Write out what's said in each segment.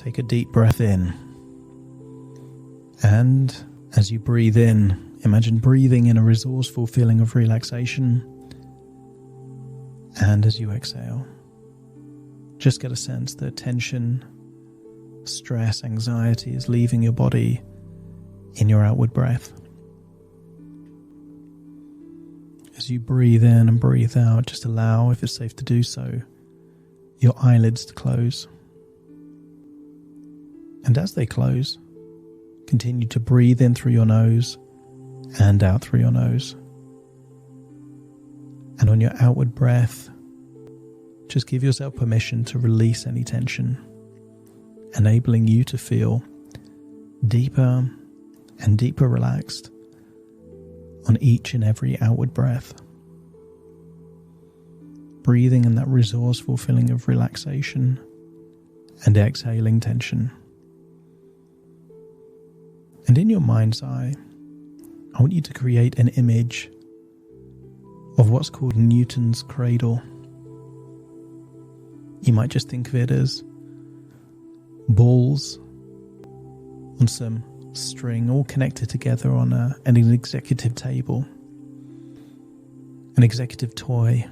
Take a deep breath in. And as you breathe in, imagine breathing in a resourceful feeling of relaxation. And as you exhale, just get a sense that tension, stress, anxiety is leaving your body in your outward breath. As you breathe in and breathe out, just allow, if it's safe to do so, your eyelids to close. And as they close, continue to breathe in through your nose and out through your nose. And on your outward breath, just give yourself permission to release any tension, enabling you to feel deeper and deeper relaxed on each and every outward breath. Breathing in that resourceful feeling of relaxation and exhaling tension. And in your mind's eye, I want you to create an image of what's called Newton's cradle. You might just think of it as balls on some string all connected together on an executive table, an executive toy,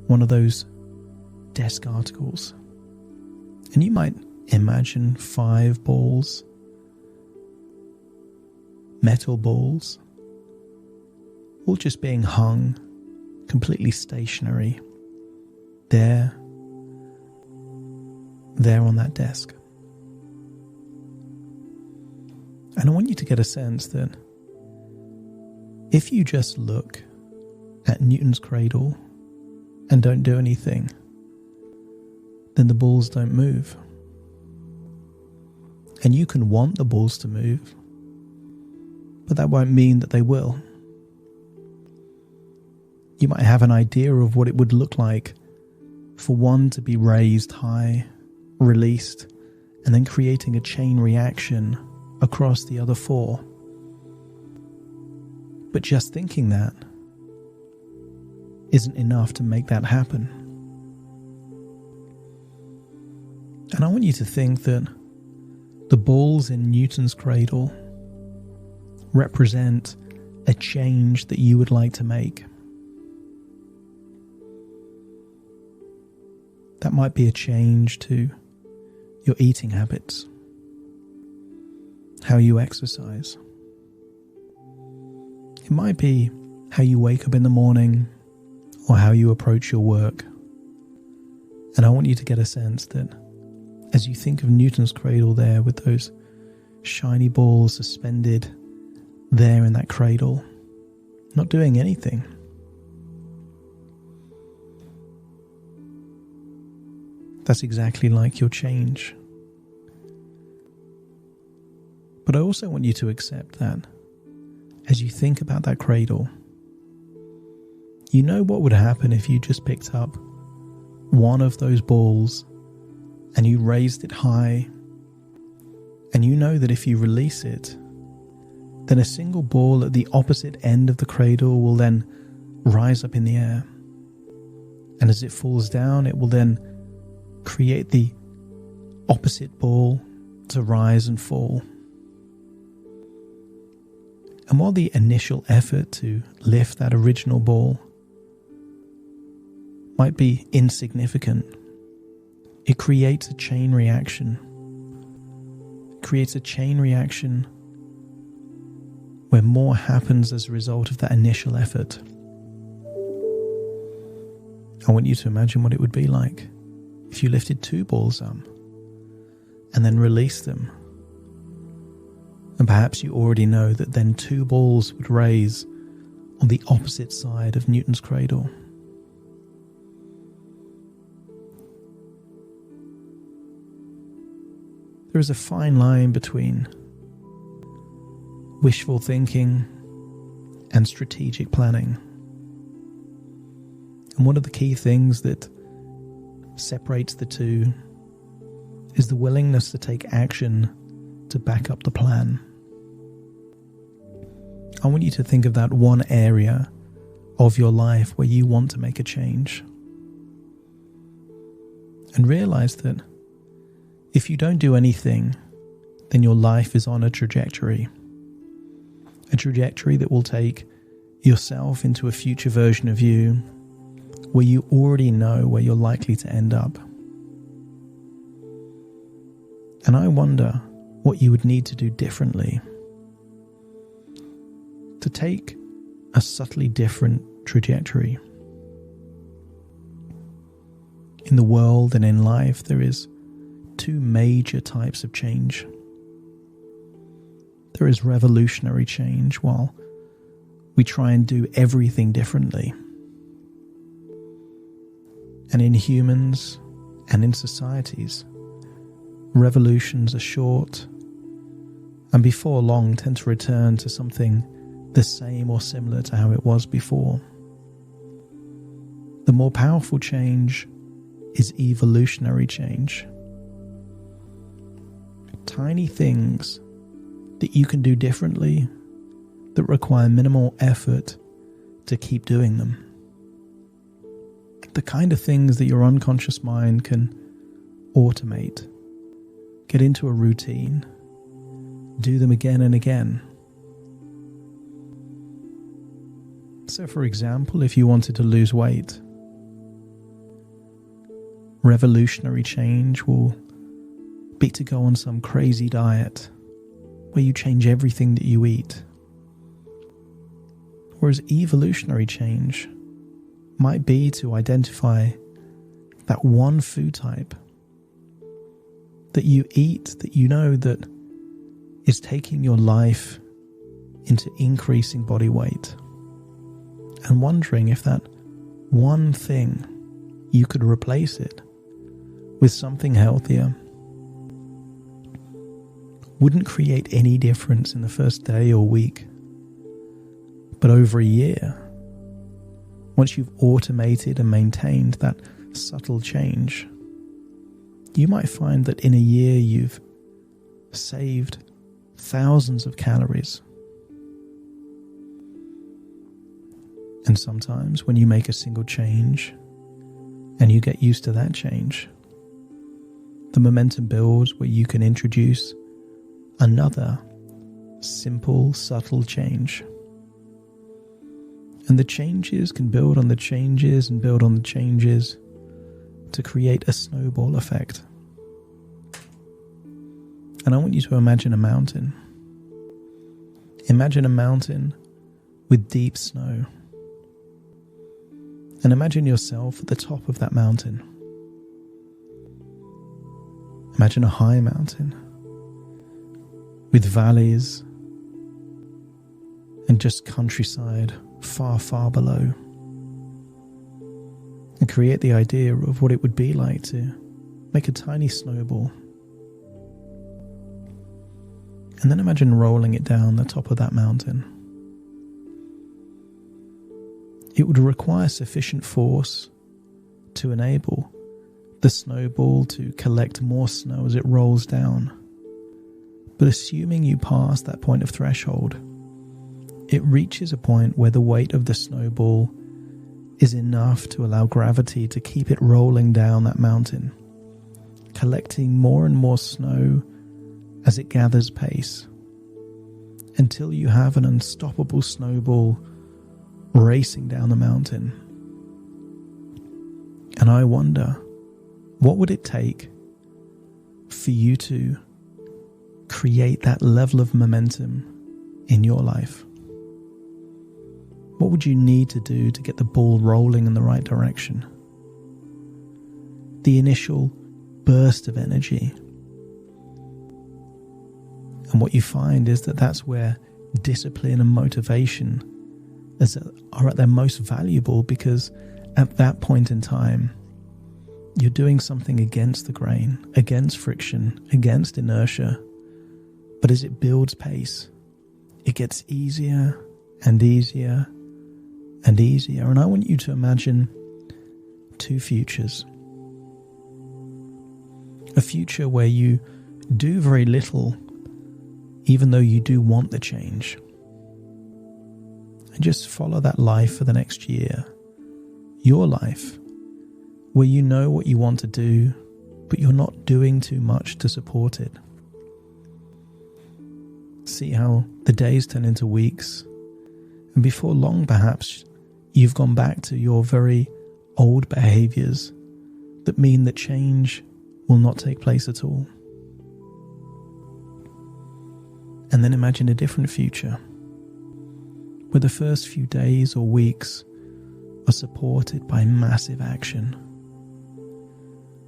one of those desk articles. And you might imagine 5 balls, metal balls, all just being hung completely stationary there on that desk. And I want you to get a sense that if you just look at Newton's cradle and don't do anything, then the balls don't move. And you can want the balls to move, but that won't mean that they will. You might have an idea of what it would look like for one to be raised high, released, and then creating a chain reaction across the other 4. But just thinking that isn't enough to make that happen. And I want you to think that the balls in Newton's cradle represent a change that you would like to make. That might be a change to your eating habits, how you exercise. It might be how you wake up in the morning or how you approach your work. And I want you to get a sense that as you think of Newton's cradle there with those shiny balls suspended there in that cradle, not doing anything, that's exactly like your change. But I also want you to accept that as you think about that cradle, you know what would happen if you just picked up one of those balls and you raised it high, and you know that if you release it, then a single ball at the opposite end of the cradle will then rise up in the air. And as it falls down, it will then create the opposite ball to rise and fall. And while the initial effort to lift that original ball might be insignificant, it creates a chain reaction. It creates a chain reaction where more happens as a result of that initial effort. I want you to imagine what it would be like if you lifted 2 balls up and then released them. And perhaps you already know that then 2 balls would raise on the opposite side of Newton's cradle. There is a fine line between wishful thinking and strategic planning. And one of the key things that separates the two is the willingness to take action to back up the plan. I want you to think of that one area of your life where you want to make a change. And realize that If you don't do anything, then your life is on a trajectory that will take yourself into a future version of you where you already know where you're likely to end up. And I wonder what you would need to do differently to take a subtly different trajectory. In the world and in life, there is two major types of change. There is revolutionary change, while we try and do everything differently. And in humans and in societies, revolutions are short and before long tend to return to something the same or similar to how it was before. The more powerful change is evolutionary change. Tiny things that you can do differently that require minimal effort to keep doing them. The kind of things that your unconscious mind can automate, get into a routine, do them again and again. So for example, if you wanted to lose weight, revolutionary change will be to go on some crazy diet where you change everything that you eat. Whereas evolutionary change might be to identify that one food type that you eat that you know that is taking your life into increasing body weight, and wondering if that one thing you could replace it with something healthier. Wouldn't create any difference in the first day or week, but over a year, once you've automated and maintained that subtle change, you might find that in a year you've saved thousands of calories. And sometimes when you make a single change and you get used to that change, the momentum builds where you can introduce another simple, subtle change. And the changes can build on the changes and build on the changes to create a snowball effect. And I want you to imagine a mountain. Imagine a mountain with deep snow. And imagine yourself at the top of that mountain. Imagine a high mountain with valleys and just countryside far, far below. And create the idea of what it would be like to make a tiny snowball. And then imagine rolling it down the top of that mountain. It would require sufficient force to enable the snowball to collect more snow as it rolls down. But assuming you pass that point of threshold, it reaches a point where the weight of the snowball is enough to allow gravity to keep it rolling down that mountain, collecting more and more snow as it gathers pace, until you have an unstoppable snowball racing down the mountain. And I wonder, what would it take for you to create that level of momentum in your life? What would you need to do to get the ball rolling in the right direction? The initial burst of energy. And what you find is that that's where discipline and motivation are at their most valuable, because at that point in time, you're doing something against the grain, against friction, against inertia. But as it builds pace, it gets easier and easier and easier. And I want you to imagine two futures. A future where you do very little, even though you do want the change. And just follow that life for the next year. Your life, where you know what you want to do, but you're not doing too much to support it. See how the days turn into weeks, and before long perhaps you've gone back to your very old behaviors that mean that change will not take place at all. And then imagine a different future, where the first few days or weeks are supported by massive action,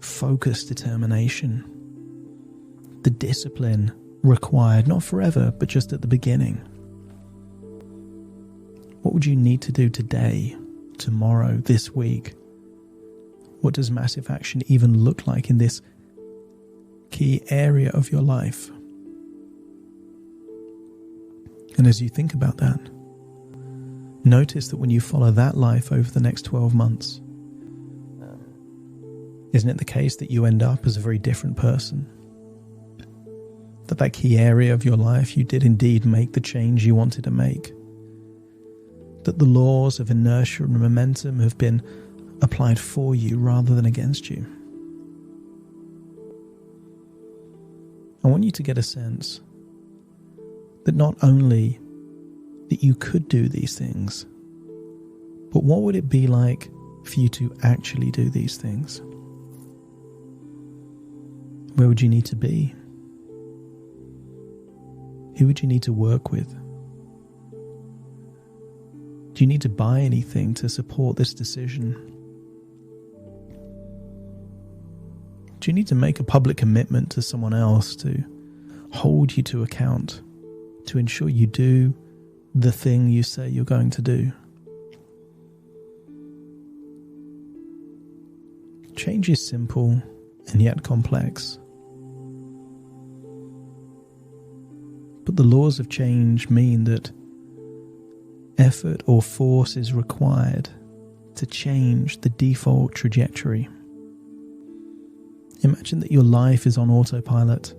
focused determination, the discipline required, not forever, but just at the beginning. What would you need to do today, tomorrow, this week? What does massive action even look like in this key area of your life? And as you think about that, notice that when you follow that life over the next 12 months, isn't it the case that you end up as a very different person? That key area of your life, you did indeed make the change you wanted to make. That the laws of inertia and momentum have been applied for you rather than against you. I want you to get a sense that not only that you could do these things, but what would it be like for you to actually do these things? Where would you need to be? Who would you need to work with? Do you need to buy anything to support this decision? Do you need to make a public commitment to someone else to hold you to account, to ensure you do the thing you say you're going to do? Change is simple and yet complex. But the laws of change mean that effort or force is required to change the default trajectory. Imagine that your life is on autopilot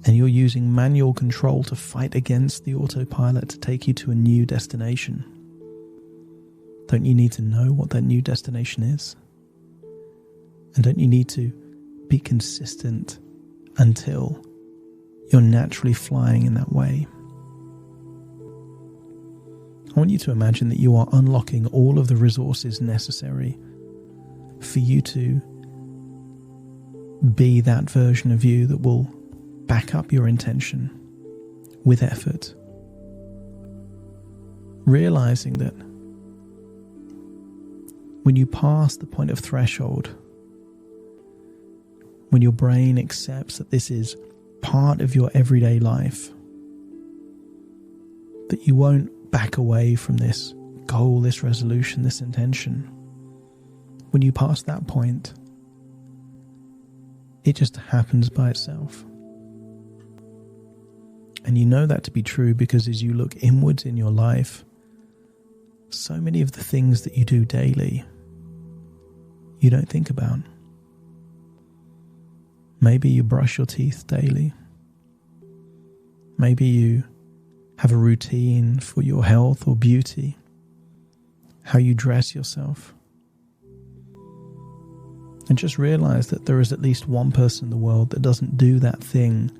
and you're using manual control to fight against the autopilot to take you to a new destination. Don't you need to know what that new destination is? And don't you need to be consistent until you're naturally flying in that way? I want you to imagine that you are unlocking all of the resources necessary for you to be that version of you that will back up your intention with effort. Realizing that when you pass the point of threshold, when your brain accepts that this is part of your everyday life, that you won't back away from this goal, this resolution, this intention. When you pass that point, it just happens by itself. And you know that to be true because as you look inwards in your life, so many of the things that you do daily, you don't think about. Maybe you brush your teeth daily. Maybe you have a routine for your health or beauty, how you dress yourself. And just realize that there is at least one person in the world that doesn't do that thing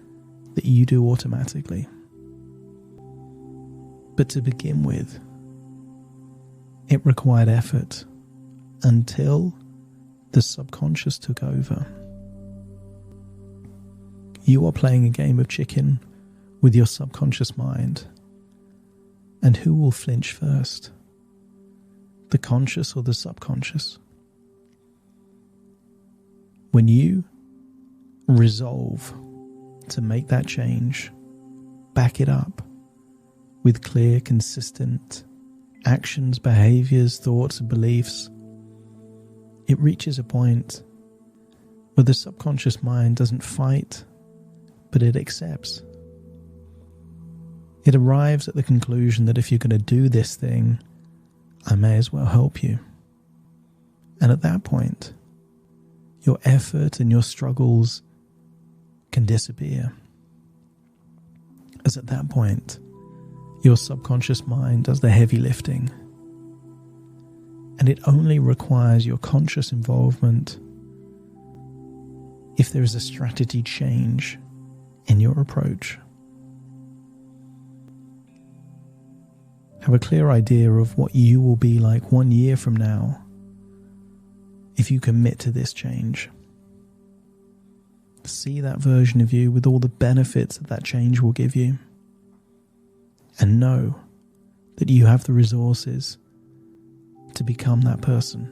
that you do automatically. But to begin with, it required effort until the subconscious took over. You are playing a game of chicken with your subconscious mind. And who will flinch first? The conscious or the subconscious? When you resolve to make that change, back it up with clear, consistent actions, behaviors, thoughts, and beliefs, it reaches a point where the subconscious mind doesn't fight, but it accepts. It arrives at the conclusion that if you're going to do this thing, I may as well help you. And at that point, your effort and your struggles can disappear. As at that point, your subconscious mind does the heavy lifting. And it only requires your conscious involvement if there is a strategy change in your approach. Have a clear idea of what you will be like 1 year from now if you commit to this change. See that version of you with all the benefits that change will give you. And know that you have the resources to become that person.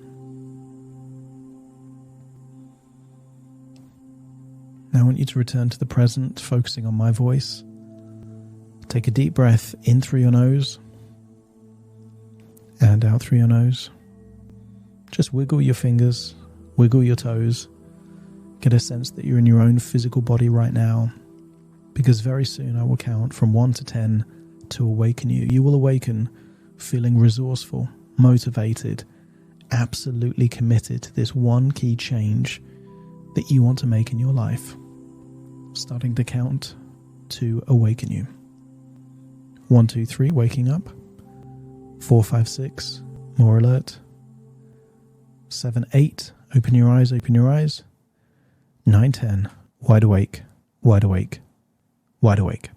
Now I want you to return to the present, focusing on my voice. Take a deep breath in through your nose and out through your nose. Just wiggle your fingers, wiggle your toes. Get a sense that you're in your own physical body right now, because very soon I will count from 1 to 10 to awaken you. You will awaken feeling resourceful, motivated, absolutely committed to this one key change that you want to make in your life. Starting to count to awaken you. 1, 2, 3, waking up. 4, 5, 6, more alert. 7, 8, open your eyes, open your eyes. 9, 10, wide awake, wide awake, wide awake.